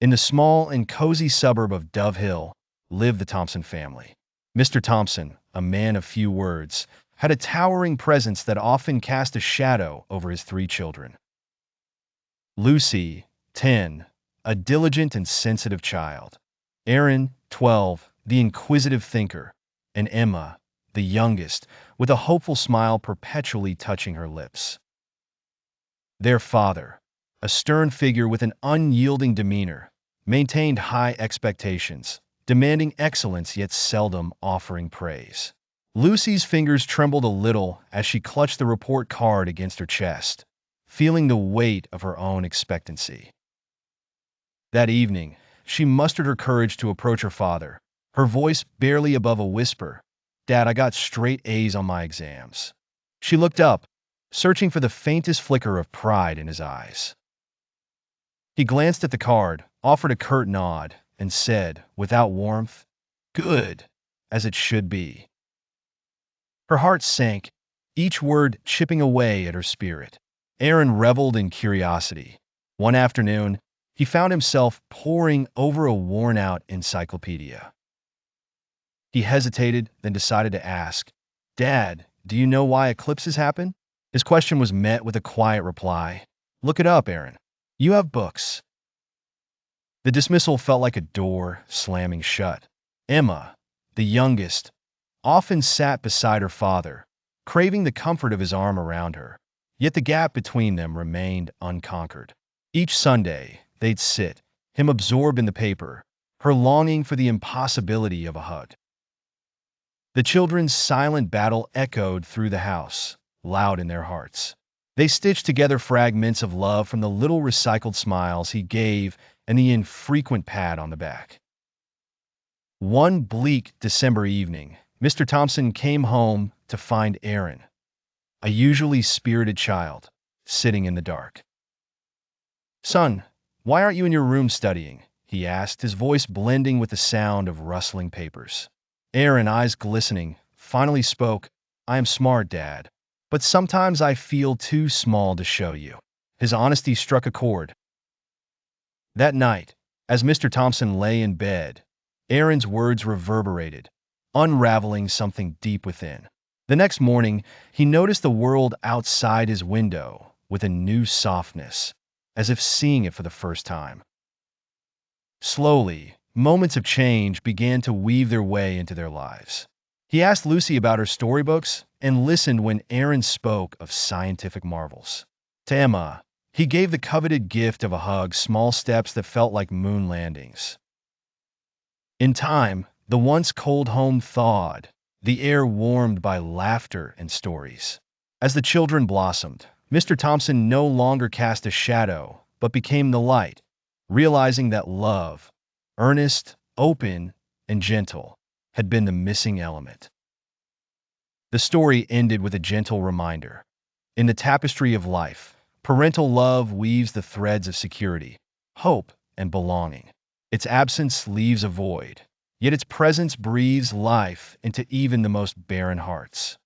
In the small and cozy suburb of Dove Hill lived the Thompson family. Mr. Thompson, a man of few words, had a towering presence that often cast a shadow over his three children. Lucy, 10, a diligent and sensitive child. Aaron, 12, the inquisitive thinker. And Emma, the youngest, with a hopeful smile perpetually touching her lips. Their father, a stern figure with an unyielding demeanor, maintained high expectations, demanding excellence yet seldom offering praise. Lucy's fingers trembled a little as she clutched the report card against her chest, feeling the weight of her own expectancy. That evening, she mustered her courage to approach her father, her voice barely above a whisper. "Dad, I got straight A's on my exams." She looked up, searching for the faintest flicker of pride in his eyes. He glanced at the card, offered a curt nod, and said, without warmth, "Good, as it should be." Her heart sank, each word chipping away at her spirit. Aaron reveled in curiosity. One afternoon, he found himself poring over a worn-out encyclopedia. He hesitated, then decided to ask, "Dad, do you know why eclipses happen?" His question was met with a quiet reply, "Look it up, Aaron. You have books." The dismissal felt like a door slamming shut. Emma, the youngest, often sat beside her father, craving the comfort of his arm around her. Yet the gap between them remained unconquered. Each Sunday, they'd sit, him absorbed in the paper, her longing for the impossibility of a hug. The children's silent battle echoed through the house, loud in their hearts. They stitched together fragments of love from the little recycled smiles he gave and the infrequent pat on the back. One bleak December evening, Mr. Thompson came home to find Aaron, a usually spirited child, sitting in the dark. "Son, why aren't you in your room studying?" he asked, his voice blending with the sound of rustling papers. Aaron, eyes glistening, finally spoke, "I am smart, Dad, but sometimes I feel too small to show you." His honesty struck a chord. That night, as Mr. Thompson lay in bed, Aaron's words reverberated, unraveling something deep within. The next morning, he noticed the world outside his window with a new softness, as if seeing it for the first time. Slowly, moments of change began to weave their way into their lives. He asked Lucy about her storybooks and listened when Aaron spoke of scientific marvels. To Emma, he gave the coveted gift of a hug, small steps that felt like moon landings. In time, the once cold home thawed, the air warmed by laughter and stories. As the children blossomed, Mr. Thompson no longer cast a shadow, but became the light, realizing that love, earnest, open, and gentle, had been the missing element. The story ended with a gentle reminder. In the tapestry of life, parental love weaves the threads of security, hope, and belonging. Its absence leaves a void, yet its presence breathes life into even the most barren hearts.